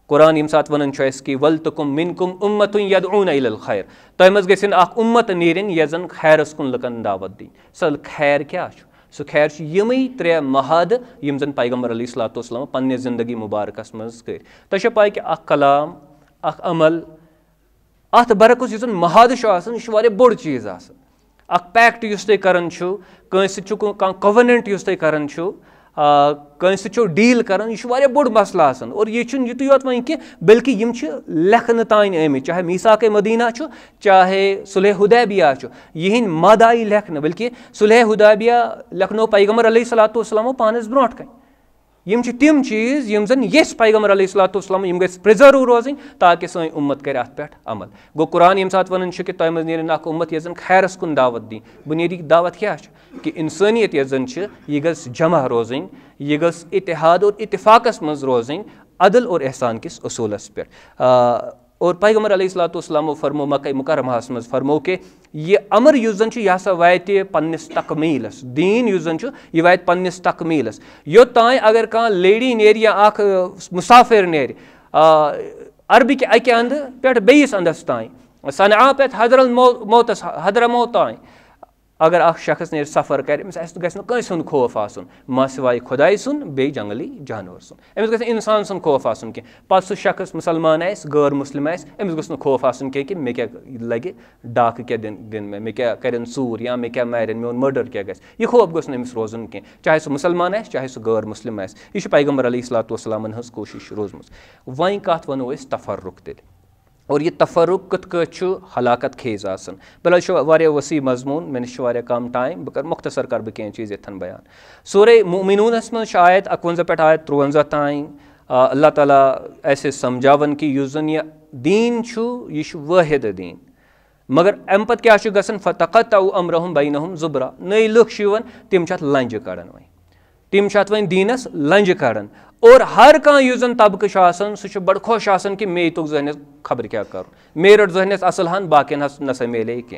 कुरान यम सात वन कि वल तकुम मिनकुम उम्मतुन यदऊन इलल खैर, तोह मज गसिन अख उम्मत नेरिन यह जन खैरस कुन लुकन दावत दी। सल खैर क्या सह खैर यमई त्रे महद यम जन पैगम्बर अलैहिस्सलातु वस्सलाम पन्ने जिंदगी मुबारकस मज कर। तोह पाई कि अख कलाम, अख अमल, अत बरकुस यह महद यह बोड़ चीज अख पैक्ट युस तुम करान कंस कवनेंट युस तुम करान कंस डील करान, यह बोड़ मसला और यह युत योत वन कि बल्कि यम लेखन तान आमित, चाहे मीसाक मदीना चाहे सुलह हुदैबिया यह मद आई लेखन, बल्कि सुलह हुदैबिया लेखनो पैगम्बर अलैहिस्सलातु वस्सलामो पानस ब्रोट कन। यम तिम चीज यम जन यस पैगम्बर अलैहिस्सलातु वस्सलाम यम गस प्रिजर्व रोजन ताकि सन उम्मत कर अत पे अमल। गो कुरान यम सात वन कि तुम मज नेरिन अख उम्मत यस जन खैरस कुन दावत दी। बुनियादी दावत क्या कि इंसानियत यस जन यह गस जमा रोजन, यह गस इत्तेहाद और इत्तिफाकस मज रोजन, अदल और एहसान किस उसूलस पे। और पैगम्बर अलैहिस्सलातु वस्सलाम फरमो मक्का मुकर्रमाहस मज फरमो कि यह अमर युस जन यह हसा वाति पन्निस तकमीलस, दीन युस जन यह वाति पन्निस तकमीलस। योत तान अगर कह लेडी नेर या अख मुसाफिर नेर अरबिक अकि अंद पे बेयिस अंदस तान, सनआ पे हदरमौत तान अगर अख शख्स नेर सफर कर, गस कंस हुंद खौफ आसन मा सिवाय खुदाई सुन बे जंगली जानवर सुन, अमिस गस इंसान सुन खौफ आसन कि पत सह शख्स मुसलमान आस गैर मुस्लिम आस, अमिस गस खौफ आसन कि मे क्या लगे डाक क्या दिन में, मे क्या करन सूर या मे क्या मारन, मोन मर्डर क्या गस, यह खौफ गस अमिस रोजन कह, चाहे सह मुसलमान आस चाहे सह गैर मुस्लिम आस। यह पैगम्बर अलैहिस्सलातु वस्सलामन हज कोशिश रोजमज। वन कत वनो तफर्रुक तेल, और यह तफर्रुक कत हलाकत खेज आसन। बहरहाल वसी मजमून, मे निश कम टाइम, बह कर मुख्तसर कर बह चीज़ यथन बयान। सूरे मुमिनूनस मज आयत 51 पे आयत 53 तान अल्लाह ताला ऐसे समझावन कि युस जन यह दीन यह वाहिद दीन, मगर अम पत क्या गसन फतक़त्तउ अम्रहुम बैनहुम ज़ुबरा, नई लुक तिम लंज कड़न, वन तिम वन दीनस लंज कड़न। और हर कह युस जन तबक सह बड़ खुश आसन कि मे तुक जहनस खबर क्या कर, मे रट जहनस असल हन बाकियन नसा मिले कह।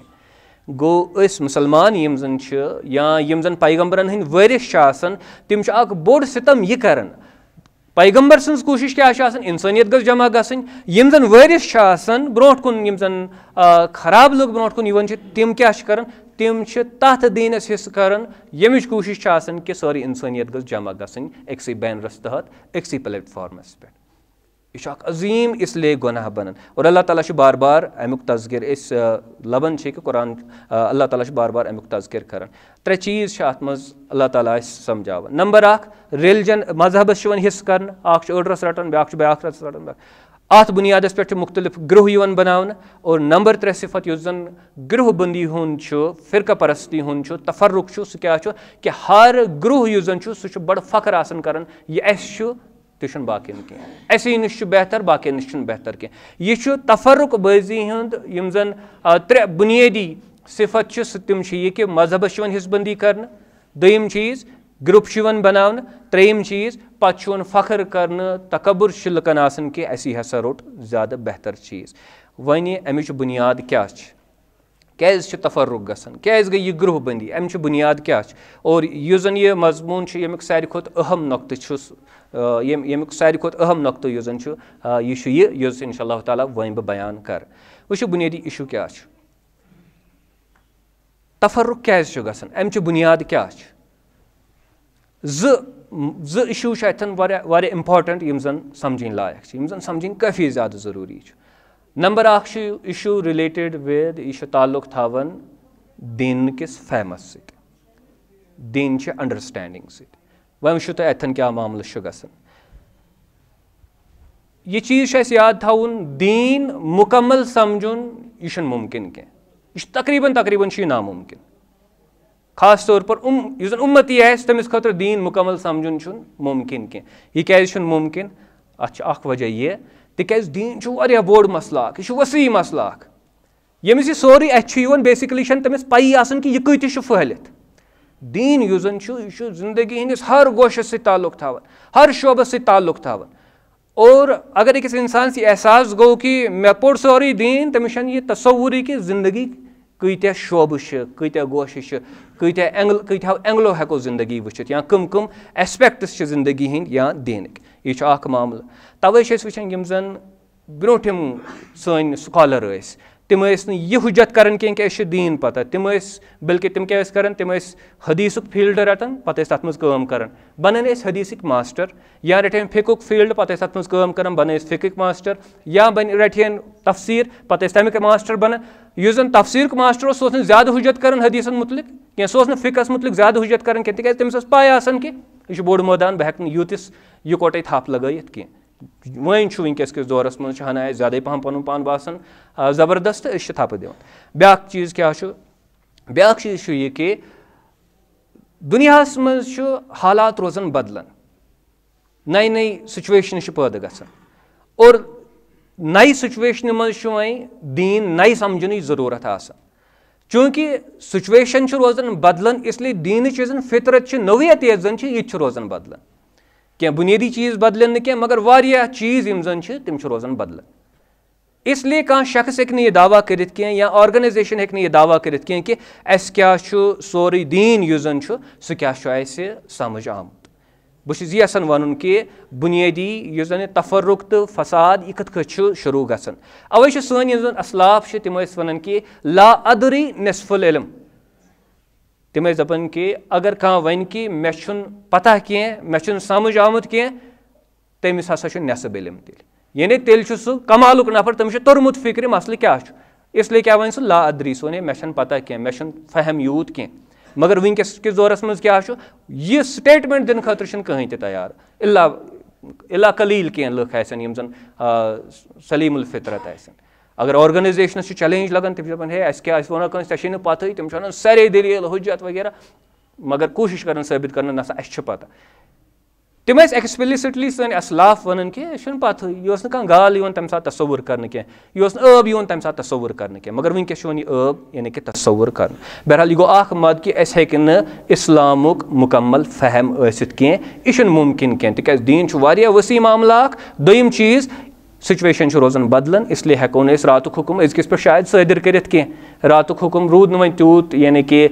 गो मुसलमान यम जन या यम जन पैगम्बरन हंद वारिस आसन, तिम बोड़ सितम यह करन। पैगम्बर सज कोशिश क्या इंसानियत गस जमा गसन, यम जन वारिस आसन ब्रोट कुन यम जन खराब लोग ब्रोट कुन यवन तिम क्या करन, तिम तथ दीनस हिस्स करन यमिच कोशिश कि सारी इंसानियत गस जमा गसन एक्सी बैनरस तहत एक्सी प्लेटफॉर्मस पे। यह अजीम इसलिए गुनाह बनन, और अल्लाह ताला बार बार अमुक तज़किर इस लबन कि कुरान अल्लाह ताला बार बार अमुक तज़किर कर। त्रे चीज़ अत मज अल्लाह ताला समझावन। नंबर 1 रिलीजन मजहबस हिस्स कर, अड़रस रटन ब्याक ब्याक रस रटन, अत बुनियादस पे मुख्तलिफ ग्रोह यवन बनावन। और नंबर 3 सिफत युस जन ग्रोह बंदी हुंद फिरका परस्ती हुंद तफर्रुक सह क्या कि हर ग्रोह युस जन सह बड़ फख्र आसन करन यह अस तुम बाकियन कह, असी नश बेहतर बाकियन नश बेहतर कह। यह तफर्रुक बाजी हुंद यम जन 3 बुनियादी सिफत तिम यह कि मजहबस हिस्सबंदी कर, दोयम चीज़ ग्रुप बनावन, त्रेयम चीज़ पे फख्र कर तकबुर लुकन आसन कि असी हसा रोट ज़्यादा बेहतर चीज़। वन अमिच बुनियाद क्या कैज़ छ तफर्रुक गसन, कैज़ गई यह ग्रोह बंदी, अमि बुनियाद क्या और यह जन यह मजमून यमिक सारी खुद अहम नुक्तः यमिक सारी खुद अहम नुक्तः यह जन यह इंशाअल्लाह ताला वन बह बयान कर। वो बुनियादी इशू क्या तफर्रुक कैज़ गसन, अमि बुनियाद क्या ज इशू अतन वारिया इम्पॉर्टेंट यम जन समझन लायक, यम जन समझन काफ़ी ज़्यादा ज़रूरी। नंबर अख इशू रिलेटेड विद यह ताल्लुक थावन दीन किस फहमस सत, दीन अंडरस्टैंडिंग सत। वह वो तुम अतन क्या मामल गसन, यह चीज़ याद थावन दीन मुकम्मल समझुन यह मुमकिन कह, यह तकरीबन तकरीबन नामुमकिन। खास तौर पर यह उम्मती तमिस खतर दीन मुकम्मल समझुन मुमकिन कह। यह क्या मुमकिन, अख वजह यह तिकाज दीन वारिया बोड़ मसला, यह वसी मसला, यमिस यह सोरी अन बेसिकली तमिस पई आसन कि यह कत फहलित। दीन यह जिंदगी हंदिस हर गोशस से ताल्लुक थावन, हर शोबस से ताल्लुक थावन। और अगर अकिस इंसान से एहसास गो कि मे पोर सोरी दीन, तमिस यह तसव्वुर कि जिंदगी कत्या शोब कत्या गोश कत्या एंगलो हेको जिंदगी वचित, या कम कम एस्पेक्ट्स जिंदगी हंद या दीनक। यह मामल तवे वचान यम जन ब्रोठिम सन स्कॉलर तिम यह हुज्जत करन कि दीन पता, तिम बल्कि तिम क्या करन, तिम हदीसुक फील्ड रटन पत तथ मज काम करन, बनन हदीसिक मास्टर, या रटन फिकुक फील्ड पत तथ मज काम करन, बन फिकिक मास्टर, या बन रटन तफसीर पत तमिक मास्टर बनन। यह जन तफसीर मास्टर सह ज्यादा हुज्जत करन हदीसन मुतलिक क्या, सह फिकस मुतलिक ज्यादा हुज्जत करन क्या, तिक तमिस पाय आसन कि यह बोड़ मैदान बह हेक यूतिस इकोटे थप लगत कह। वन वनकस किस दौरस मज हना ज्यादा पहम पन पान बासन जबरदस्त थप दिवन। ब्या चीज़ क्या, ब्या चीज़ यह कि दुनियास मज हालात रोजान बदलन, नई नई सिचुएशन पैदा गसन, और नई सिचुएशन मज दीन नई समझन जरूरत आसन। चूंकि सिचुएशन रोजान बदलन, इसलिए दीन फितरत नवियत यह रोजान बदलन। क्या बुनियादी चीज़ बदलन क्या, मगर वारिया चीज़ यम जन तिम रोजान बदलन। इसलिए कह शख्स हेक यह दावा कर या ऑर्गनाइजेशन हेक यह दावा कर कि अस क्या सोरे दीन यह जन सह क्या समझ आमुत। बस यसान वन कि बुनियादी यह जन तफर्रुक तो फसाद यह कत शुरू गसन। अवे सन यम जन असलाफ तिम वन कि ला अदरी निस्फुल इल्म, तिम दपान कि अगर कह वन कि मे पता कह, मे समझ आमुत कह, तमिस हसा नेसब इल्म तेल, यानी तेल सह कमालुक नफर, तमिस तोरमुत फिक्र मसल क्या, इसलिए क्या वन सह ला अदरी, सह मे पता कह, मे फहम यूत कह। मगर वनकस किस दौरस मज क्या यह स्टेटमेंट दिन खतर कहीं तैयार, इला कलील कह लुक यम जन सलीमुल फितरत आसन। अगर ऑर्गनाइजेशन चैलेंज लगन तम दपान हे क्या वन ऐसे पत, तम सारे दलील हुज्जत वगैरह, मगर कोशिश कर साबित कर नसा अस पता। तिम एक्सप्लिसिटली सन असलाफ वन कि पत, यह कह गाल तम सात तस्वुर कर कह, यह अब तम सात तस्वुर कर कह, मगर वनकस अब यानी कि तस्वुर कर। बहरहाल यह गो अख मद कि अस हे इस्लामुक मुकम्मल फहम कह, यह मुमकिन कह, तिक दीन वारिया वसी मामला। दोयम चीज़ सिचुएशन रोजान बदलन, इसलिए हेको न रातुक हुकुम अजकिस पे शायद सदर करित कह, रातुक हुकुम रूद न तूत यानी कि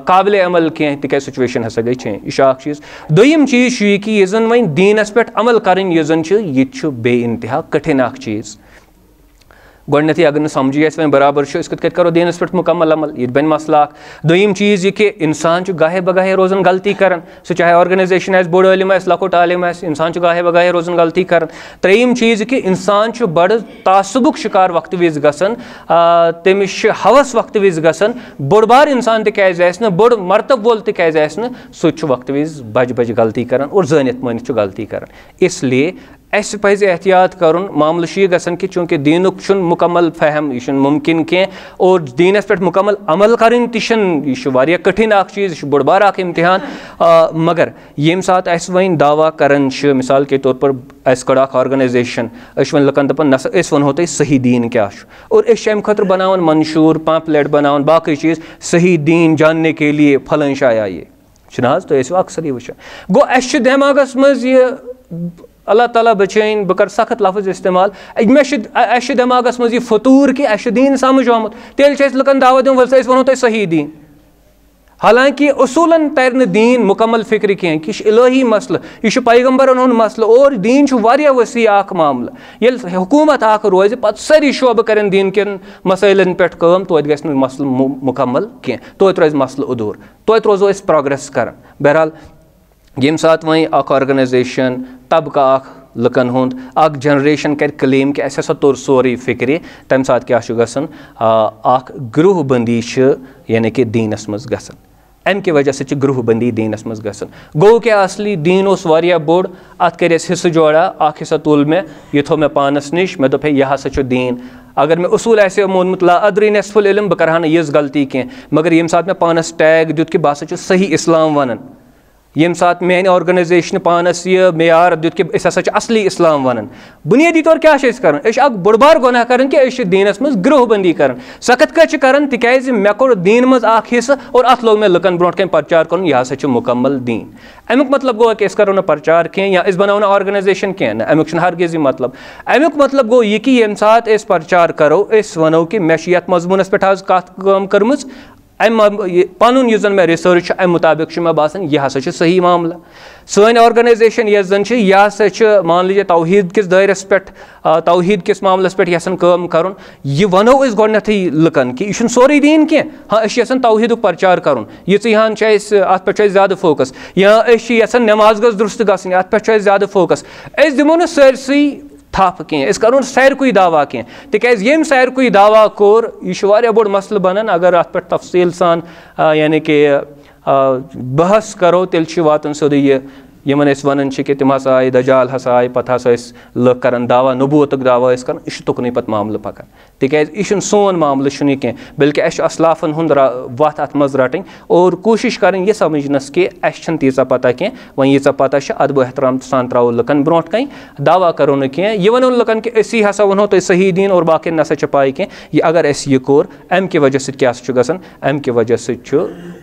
काबिल अमल कह, तिक सिचुएशन हसा गई चेंज। यह चीज़। दोयम चीज़ यह कि यह वन दीनस पे अमल कर यह बे इंतहा कठिन चीज़। गोडनेथी अगर समझी वन बराबर कत करो दीनस पे मुकम्मल अमल, यह बन मसला। दोयम चीज़ यह कि इंसान गाहे बगाहे रोजान गलती कर, सह चाहे ऑर्गनाइजेशन बोड़ आलिम लकुट आलिम, इंसान गाहे बगाहे रोजान गलती कर। त्रेयम चीज़ कि इंसान बड़ तासुबुक शिकार वक्त विज गसन, तमिस हवस वक्त विज गसन, बोड़ बार इंसान तक बोड़ मरतब वोल तक सह वक्त विज बज बज गलती कर और जानित मानित गलती कर। इसलिए अस पज़ एहतियात करुन। मामल यह गसन कि चूँकि दीनुक मुकम्मल फहम यह मुमकिन कह, और दीनस पे मुकम्मल अमल करन यह वारिया कठिन चीज़, यह बोड़ बार इम्तिहान। मगर येम सात अस वन दावा करन, मिसाल के तौर पर अस कड़ ऑर्गनाइजेशन, अस वन लकन दपान नसा अस वनो तुम सही दीन क्या, और अस अम खतर बनावन मंशूर पैम्पलेट बनावन बाकी चीज़, सही दीन जानने के लिए फलन शाया ये तो अक्सर ये वुचान। गो अस दिमागस मज अल्लाह ताला बचाइन बह कर सख्त लफ्ज़ इस्तेमाल मे दिमागस मज यह फतूर कि अस दीन समझ आमुत तेल लुकन दावत दिन वल वो तुम सही दीन। हालांकि उसूलन तर न दीन मुकम्मल फिक्र कह यह इलाही मसल यह पैगम्बरन हुंद मसल और दीन वारिया वसी मामल ये हुकूमत रोज पत सारी शोब करें दीन कन मसैलन पे कम तोत गस मसल मुकम्मल कह तोत रोज मसल उदूर तोत रोजो अस प्रोग्रेस कर। बहरहाल यम सात वह ऑर्गनाइजेशन तबका लुकन हुंद जनरेशन कर क्लेम कि अस तोर सोरे फिक्र तम सात क्या गसन ग्रुह बंदी यानी कि दीनस मज गसन अम कि वजह से ग्रुह बंदी दीनस मज गसन। गो क्या असली दीन उस वारिया बोड़ अत कर हिस्सा जोड़ा हिस्सा तुल मे यह थो मे पानस निश मे दोप यह हसा दीन। अगर मे उसूल ऐसे मोनमुत ला अदरी नस्फुल इल्म बह कर यह गलती कह मगर यम सात मे पानस टैग दुत कि बह हसा सही इस्लाम वनान यम सात मेन ऑर्गनाइजेशन पानस यह मेयार दुत कि असली इस्लाम वनान बुनियादी तौर क्या कर बड़ बार गुनाह कर कि दीनस मज ग्रोह बंदी कर सख्त कर तिज मे कोर दीन मज हिस्सा और अत लोग मे लुकन ब्रोट कन प्रचार कर यह हसा मुकम्मल दीन। अमुक मतलब गो कि करो ना प्रचार कह या बनाओ ना ऑर्गनाइजेशन कह अमुक हरगिज मतलब अमुक मतलब गो यह कि यम सात प्रचार करो वनो कि मे ये मजमूनस पे कत कर्म पन यह मे रिसर्च अम मुताबिक मे बासान यह हसा सही मामला। सन ऑर्गनाइजेशन यह जन यह हसा मान लीजिए तौहीद किस दायरस पे तौहीद किस मामलस पे यसान काम कर यह वनो गोडनथी लुकन कि यह सोरे दीन कह हाँ यसान तौहीद प्रचार कर यीहान अत पे ज्यादा फोकस या यसान नमाज गस दुरुस्त गसन अत पे ज्यादा फोकस दिमो न सरसई थप कह करो सारकुई दावा कह तिज यम सारकुई दावा कोर यह बोड़ मसल बनन अगर अत पे तफसील सान यानी कि बहस करो तेल वातन सोद यमन वन कि तम हसा आए दजाल हसा आए पत हसा लुक कर दावा नबूत दावा कर यह तुकन पे मामल पकान तिज यह सोन मामल कह बल्कि असलाफन हुंद वत अत मज रटन और कोशिश करें यह समझनस कि तीचा पता कह वह यीचा पता अदब एहतराम सान त्रो लुकन ब्रोट कन दावा करो न कह यह वनो लुकन कि असी हसा वनो तुम सही दीन और बाकी नसा पाई कह यह अगर अस यह कोर अम कि वजह से क्या गसन अम कि वजह से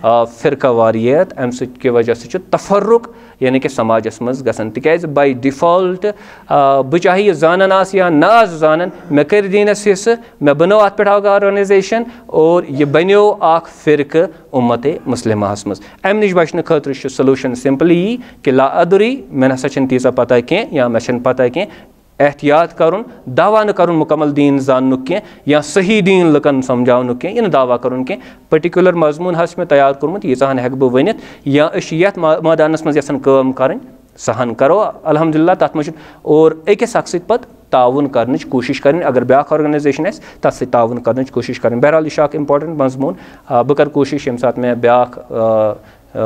फिरका वारियत अम कि वजह से तफर्रुक यानी कि समाजस मज गसन तिज बाय डिफॉल्ट बह चाहे यह जानन आस या ना जानन मे कर दीनस हिस्सा मे बनो अत पे ऑर्गनाइजेशन और यह बनो फिरक उम्मत मुस्लिमास मज अम नश बचन खतर सलूशन सिंपली यी कि ला अदरी मे नसा तीचा पता कह या मे पता कह एहतियात करुन दावा न करुन मुकम्मल दीन जाननुक कह या सही दीन लुकन समझाउनुक कह यह दावा करुन कह पर्टिकुलर मजमून हस मे तैयार कोरमुत यीचाहन हेक बह वनित या यथ मैदानस मज यसान काम करें सहन करो अल्हम्दुलिल्लाह तथ मज और अकिस अख सत पत ताउन करने कोशिश करें अगर ब्या ऑर्गनाइजेशन आस तथ सत ताउन करने कोशिश करें। बहरहाल यह इंपॉर्टेंट मजमून बह कर कोशिश यम सात मे ब्या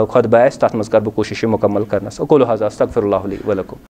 खुतबा आस तथ मज कर बह कोशिश मुकम्मल करनस। अक़ूलु हाज़ा अस्तग़फिरुल्लाह ली व लकुम।